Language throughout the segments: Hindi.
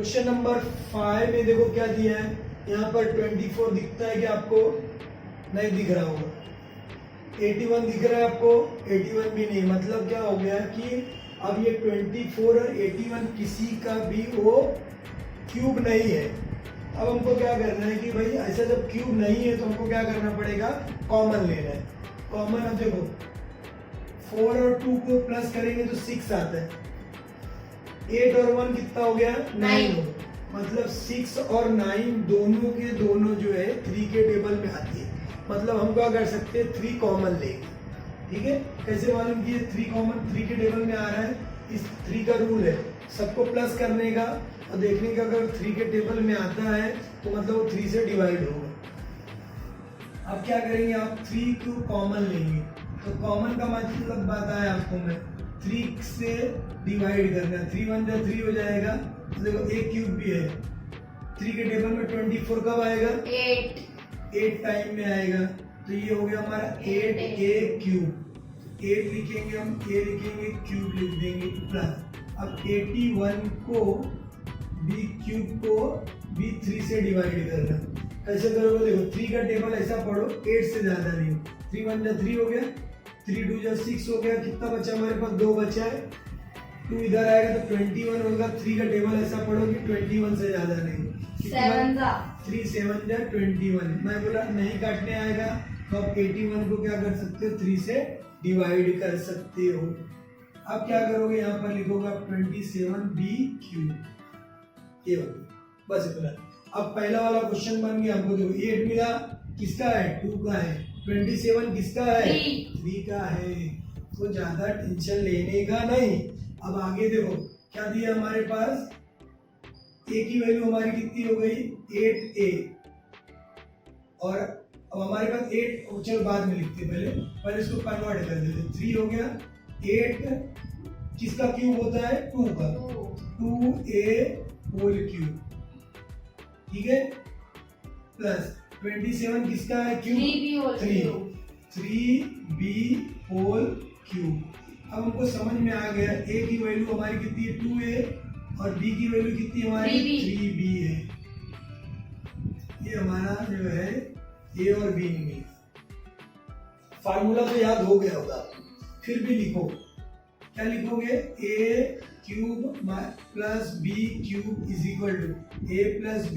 क्वेश्चन नंबर 5 में देखो क्या दिया है, यहाँ पर 24 दिखता है कि आपको नहीं दिख रहा होगा, 81 दिख रहा है आपको, 81 भी नहीं, मतलब क्या हो गया कि अब ये 24 और 81 किसी का भी वो क्यूब नहीं है। अब हमको क्या करना है कि भाई ऐसा जब क्यूब नहीं है तो हमको क्या करना पड़ेगा, कॉमन लेना है। कॉमन अब देखो 4 और 2 को प्लस करेंगे तो 6 आता है, 8 और 1 कितना हो गया, 9 हो, मतलब 6 और 9 दोनों के दोनों जो है 3 के टेबल में आती है। मतलब हम क्या कर सकते हैं, 3 कॉमन लेंगे। ठीक है, कैसे मालूम कि 3 कॉमन 3 के टेबल में आ रहा है, इस 3 का रूल है सबको प्लस करने का और देखने का, अगर 3 के टेबल में आता है तो मतलब वो 3 से डिवाइड होगा। अब क्या करेंगे, आप 3 को कॉमन लेंगे, तो कॉमन का मतलब बताया आपको मैं, 3 से डिवाइड करना, 3 1 जा 3 हो जाएगा, तो देखो एक क्यूब भी है 3 के टेबल में, 24 कब आएगा, 8 टाइम में आएगा, तो ये हो गया हमारा 8a क्यूब। 8 लिखेंगे हम, a लिखेंगे, क्यूब लिख देंगे प्लस, अब 81 को b क्यूब को भी 3 से डिवाइड करना। कैसे करोगे, देखो 3 का टेबल ऐसा पढ़ो, 8 से ज्यादा नहीं, 3 1 जा 3 हो गया, 3 2 जा 6 हो गया, कितना बचा हमारे पास, 2 बचा है, 2 इधर आएगा तो 21 होगा। 3 का टेबल ऐसा पढ़ो कि 21 से ज्यादा नहीं, 3 7 जा 21। मैं बोला नहीं काटने आएगा तो आप 81 को क्या कर सकते हो, 3 से डिवाइड कर सकते हो। अब क्या करोगे, यहाँ पर लिखोगे आप 27b क्यूब, ये हो बस इतना। अब पहला वाला क्वेश्चन बन गया, हमको देखो 8 मिला, किसका है, 2 का है, 27 किसका है, 3 का है, तो ज्यादा टेंशन लेने का नहीं। अब आगे देखो क्या दिया हमारे पास, a की वैल्यू हमारी कितनी हो गई, 8a, और अब हमारे पास 8, चलो बाद में लिखते, पहले इसको कन्वर्ट कर देते, 3 हो गया, 8 किसका क्यूब होता है, 2 का, 2a होल क्यूब, ठीक है, प्लस 27 किसका है, क्यूब 3b होल क्यूब। अब हमको समझ में आ गया, a की वैल्यू हमारी कितनी है, 2a, और b की वैल्यू कितनी हमारी, 3b है। ये हमारा जो है a और b में फार्मूला तो याद हो गया होगा, फिर भी लिखो, क्या लिखोगे, a cube plus b cube is equal to a plus b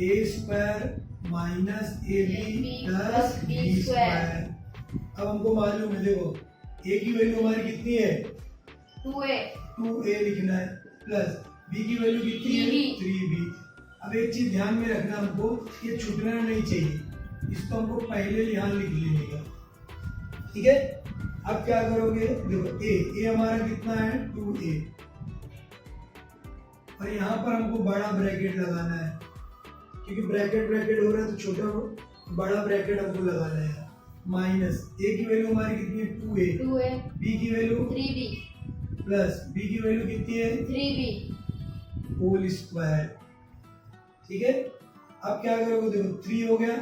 a square minus ab plus b square. अब हमको मालूम है, देखो a की वैल्यू हमारी कितनी है, 2a लिखना है, प्लस b की वैल्यू कितनी है, 3b। अब एक चीज ध्यान में रखना, हमको ये छूटना नहीं चाहिए, इसको हमको पहले यहाँ लिख लेने का, ठीक है। अब क्या करोगे, देखो a हमारा कितना है, 2a, और यहाँ पर हमको बड़ा ब्रैकेट लगाना है, क्योंकि ब्रैकेट हो रहा है तो छोटा बड़ा ब्रैकेट हमको लगाना है, माइनस a की वैल्यू हमारी कितनी है, 2a, b की वैल्यू 3b, प्लस b की वैल्यू कितनी है, 3b होल स्क्वायर, ठीक है। अब क्या करोगे, देखो 3 हो गया,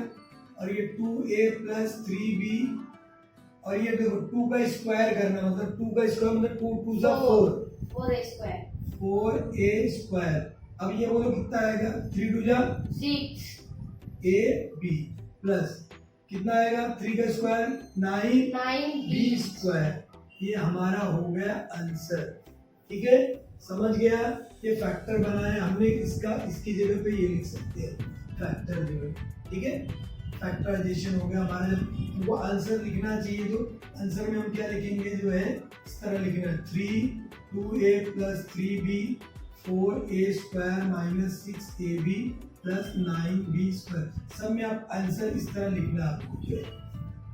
और ये 2a प्लस 3b, और ये देखो 2 का स्क्वायर करना, मतलब 2 का स्क्वायर मतलब 2 2 जा 4a स्क्वायर। अब ये बोलो कितना आएगा, 3 2 जा 6ab, प्लस कितना आएगा, 3 का स्क्वायर 9b स्क्वायर। ये हमारा हो गया आंसर, ठीक है, समझ गया। ये फैक्टर बनाया हमने, इसका इसकी जगह पे ये लिख सकते हैं फैक्टर जो है, ठीक है, फैक्टराइजेशन हो गया हमारा। जब हमको आंसर लिखना चाहिए तो आंसर में हम क्या लिखेंगे, जो है इस तरह लिखना, 3 2a plus 3b 4a square minus 6ab plus 9b square. सब में आप आंसर इस तरह लिखना आपको जो है।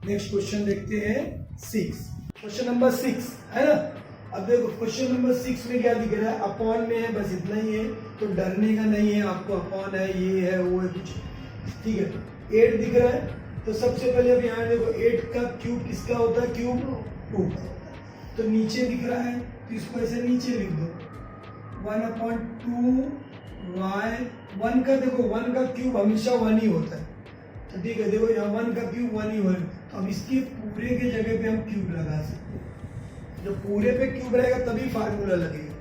नेक्स्ट क्वेश्चन देखते हैं 6, क्वेश्चन नंबर 6 है ना। अब देखो क्वेश्चन नंबर 6 में क्या दिख रहा है, अपॉन में है, बस इतना ही है, तो डरने का नहीं है आपको, अपॉन है, ये है, वो है, कुछ, ठीक है। 8 दिख रहा है, तो सबसे पहले अब यहाँ देखो 8 का क्यूब किसका होता है, क्यूब 2 का, तो नीचे दिख रहा है तो इसको ऐसे नीचे लिख दो, 1/2y, 1 का देखो 1 का क्यूब हमेशा 1 ही होता है, तो ठीक है, देखो यहाँ 1 का क्यूब 1 ही 1, तो अब इसके पूरे के जगह पे हम क्यूब लगा सकते हैं, जब पूरे पे क्यूब रहेगा तभी फार्मूला लगेगा।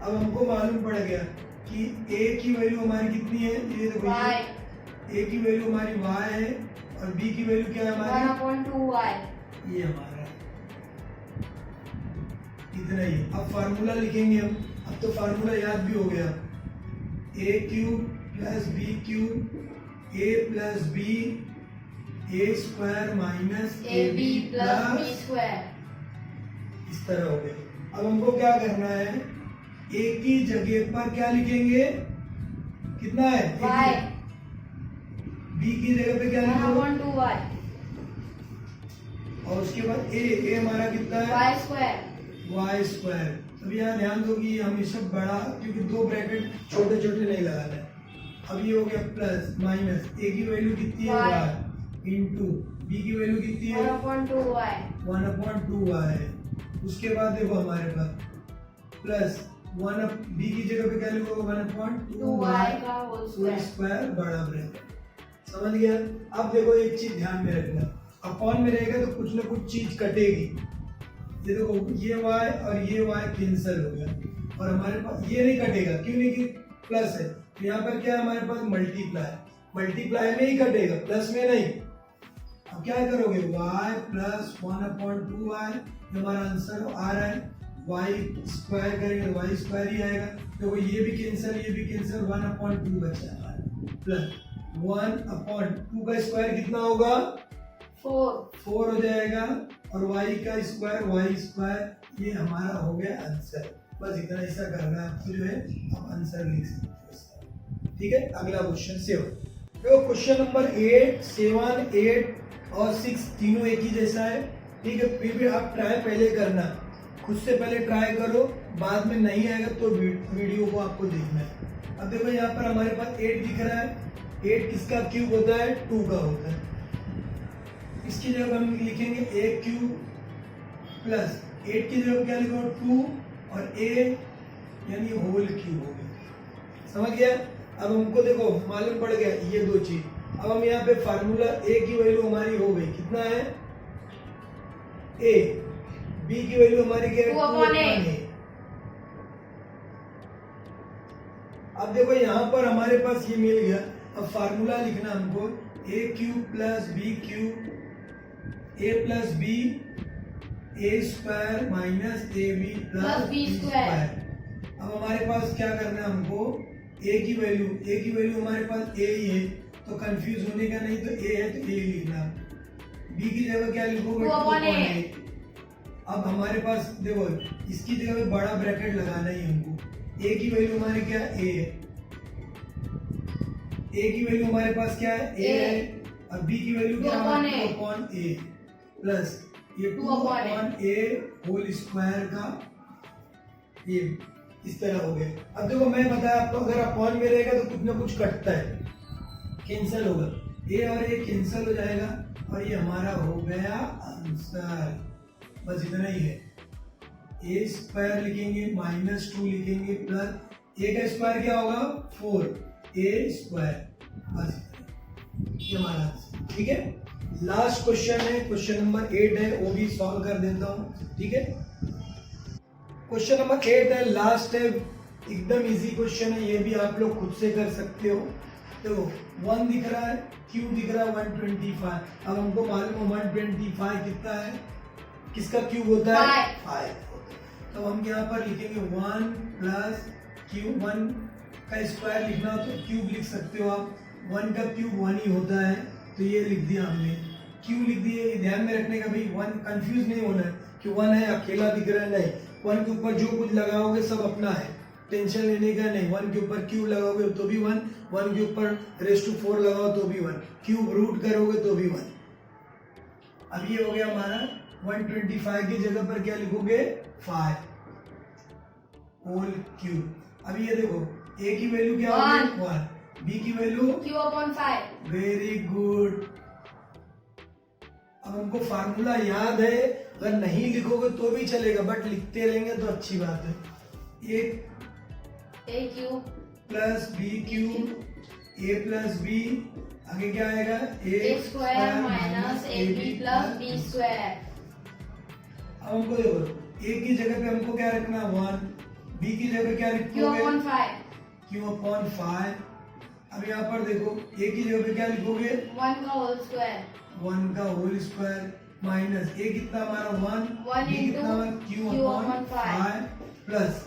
अब हमको मालूम पड़ गया कि ए की वैल्यू हमारी कितनी है, ये देखो y ए की वैल्यू हमारी y है और बी की वैल्यू क्या है हमारी, 1/2y। ये हमारा इतना ही। अब फार्मूला लिखेंगे हम, अब तो फार्मूला याद भी हो गया, A cube plus B cube A plus B A square minus A B plus B plus, square. इस तरह हो गया। अब हमको क्या करना है, ए की जगह पर क्या लिखेंगे, कितना है y बी की जगह पे क्या लिखोगे 1/2y और उसके बाद ए हमारा कितना है y स्क्वायर। Y square. अब यहाँ ध्यान दो कि हमेशा बड़ा, क्योंकि दो ब्रैकेट छोटे छोटे नहीं लगाना है। अब ये हो गया प्लस माइनस, ए की वैल्यू कितनी है Y वाई इंटू बी की वैल्यू कितनी है 1/2y 1/2y। उसके बाद देखो हमारे पास प्लस वन, बी की जगह पे क्या लिखोगे 1/2y का होल होल स्क्वायर। स्क्वायर बड़ा ब्रैकेट। समझ गया। अब देखो एक चीज ध्यान में रखना, अपॉन में रहेगा तो कुछ ना कुछ चीज कटेगी। ये देखो ये y और ये y कैंसिल हो गया और हमारे पास ये नहीं कटेगा, क्यों नहीं कि प्लस है, तो यहाँ पर क्या है हमारे पास मल्टीप्लाई, मल्टीप्लाई में ही कटेगा, प्लस में नहीं। अब क्या करोगे y प्लस 1/2y, हमारा आंसर आ रहा है, y स्क्वायर करेंगे तो y स्क्वायर ही आएगा। देखो ये भी कैंसिल, ये भी कैंसिल, 1/2 बचा हमारा प्लस 1/2 का स्क्वायर कितना होगा 4 हो जाएगा और y का स्क्वायर ये हमारा हो गया आंसर। बस इतना ऐसा करना है आपको, जो है आप आंसर लिख सकते हो। ठीक है, अगला क्वेश्चन 7। देखो क्वेश्चन नंबर 8, 7, 8 और 6 तीनों एक ही जैसा है। ठीक है, फिर भी आप ट्राई पहले करना, खुद से पहले ट्राई करो, बाद में नहीं आएगा तो वीडियो को आपको देखना है। अब देखो यहाँ पर हमारे पास 8 दिख रहा है, 8 किसका क्यूब होता है 2 का होता है। इसकी जगह हम लिखेंगे a क्यूब प्लस 8 की जगह क्या लिखो 2 और a यानी होल क्यूब हो गया। समझ गया। अब हमको देखो मालूम पड़ गया ये दो चीज। अब हम यहाँ पे फार्मूला a की वैल्यू हमारी हो गई, कितना है a, b की वैल्यू हमारी क्या है 2/a। अब देखो यहाँ पर हमारे पास ये मिल गया। अब फार्मूला लिखना हमको a cube plus b cube a plus B A square minus A B plus B square. अब हमारे पास क्या करना है हमको, a की वैल्यू हमारे पास a ही है तो कंफ्यूज होने का नहीं, तो a है तो a लिखना। b की जगह क्या लिखोगे 2/a। अब हमारे पास देखो इसकी जगह पे बड़ा ब्रैकेट लगाना ही हमको। a की वैल्यू हमारी क्या है a है, a की वैल्यू हमारे पास क्या है a है और b की वैल्यू क्या है 2/a प्लस ये 2/a होल स्क्वायर का ये इस तरह हो गया। अब देखो मैं बताया आपको, अगर अपॉन में रहेगा तो कुछ ना कुछ कटता है, कैंसिल होगा, a और a कैंसिल हो जाएगा और ये हमारा हो गया आंसर। बस इतना ही है। a स्क्वायर लिखेंगे माइनस 2 लिखेंगे प्लस a का स्क्वायर क्या होगा 4a स्क्वायर। बस ये हमारा आंसर। ठीक है, लास्ट क्वेश्चन है, क्वेश्चन नंबर 8 है, वो भी सॉल्व कर देता हूँ। ठीक है, क्वेश्चन नंबर 8 है, लास्ट है, एकदम इजी क्वेश्चन है, ये भी आप लोग खुद से कर सकते हो। देखो 1 दिख रहा है, क्यूब दिख रहा है 125। अब हमको मालूम है 125 कितना है, किसका क्यूब होता है 5 होता है। तो हम यहाँ पर लिखेंगे 1 प्लस क्यूब, 1 का स्क्वायर लिखना हो तो क्यूब लिख सकते हो आप, 1 का क्यूब 1 ही होता है तो ये लिख दिया हमने, क्यों लिख दिए ध्यान में रखने का भाई, 1 कंफ्यूज नहीं होना है कि 1 है अकेला दिख रहा है, नहीं, 1 के ऊपर जो कुछ लगाओगे सब अपना है, टेंशन लेने का नहीं। 1 के ऊपर क्यूब लगाओगे तो भी 1, 1 के ऊपर रेस टू 4 लगाओ तो भी 1, क्यूब रूट करोगे तो भी 1। अब ये हो गया हमारा 125 की जगह पर क्या लिखोगे 5 होल क्यूब। अब ये देखो a की वैल्यू क्या होगी 1, b की वैल्यू q/5। Very good. अब हमको फार्मूला याद है, अगर नहीं लिखोगे तो भी चलेगा, बट लिखते रहेंगे तो अच्छी बात है। a cube plus b cube a plus b, आगे क्या आएगा a square minus ab plus b square. अब हमको देखो a की जगह पे हमको क्या रखना 1, b की जगह क्या लिखोगे क्यू अपॉन 5। अब यहाँ पर देखो ए की जगह पे क्या लिखोगे, 1 का होल स्क्वायर, 1 का होल स्क्वायर माइनस ए कितना हमारा 1, 1 बी कितना हमारा Q Q upon upon 5 plus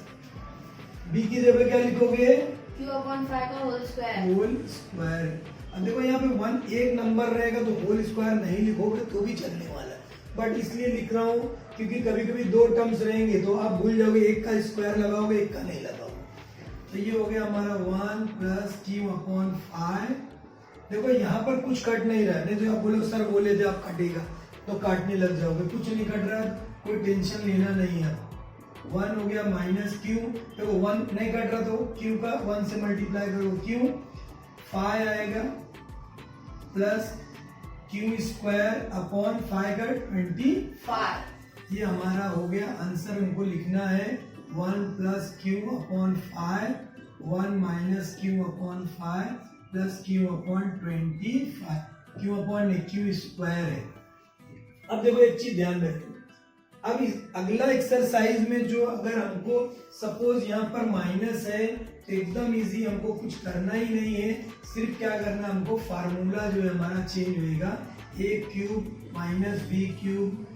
B की जगह पे क्या लिखोगे, Q upon 5 का होल स्क्वायर। Whole square. अब देखो यहाँ पे 1 एक नंबर रहेगा तो होल स्क्वायर नहीं लिखोगे तो भी चलने वाला है, बट इसलिए लिख रहा हूँ क्योंकि कभी कभी दो टर्म्स रहेंगे तो आप भूल जाओगे, एक का स्क्वायर लगाओगे एक का नहीं लगाओगे। तो ये हो गया हमारा 1 प्लस क्यू अपॉन 5। देखो यहाँ पर कुछ कट नहीं रहा है, नहीं तो आप बोलो सर बोले थे आप कटेगा, तो काटने लग जाओगे, कुछ नहीं कट रहा, कोई टेंशन लेना नहीं है। 1 हो गया माइनस क्यू, देखो 1 नहीं कट रहा तो क्यू का 1 से मल्टीप्लाई करो, क्यू 5 आएगा प्लस क्यू स्क्वायर अपॉन 5 का 25। ये हमारा हो गया आंसर। हमको लिखना है 1 plus Q upon 5, 1 minus Q upon 5 plus Q upon 25, Q upon Q square है। अब देखो एक चीज ध्यान रखो, अब इस अगला एक्सरसाइज में जो अगर हमको सपोज यहाँ पर माइनस है तो एकदम इजी, हमको कुछ करना ही नहीं है, सिर्फ क्या करना है हमको फार्मूला जो है हमारा चेंज होएगा, A cube minus B cube,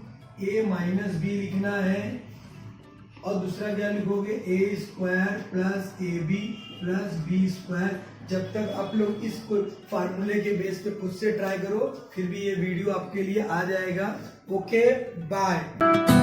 A minus B लिखना है और दूसरा क्या लिखोगे, A square plus A B plus B square. जब तक आप लोग इस फार्मूले के बेस पे खुद से ट्राई करो, फिर भी ये वीडियो आपके लिए आ जाएगा। Okay bye.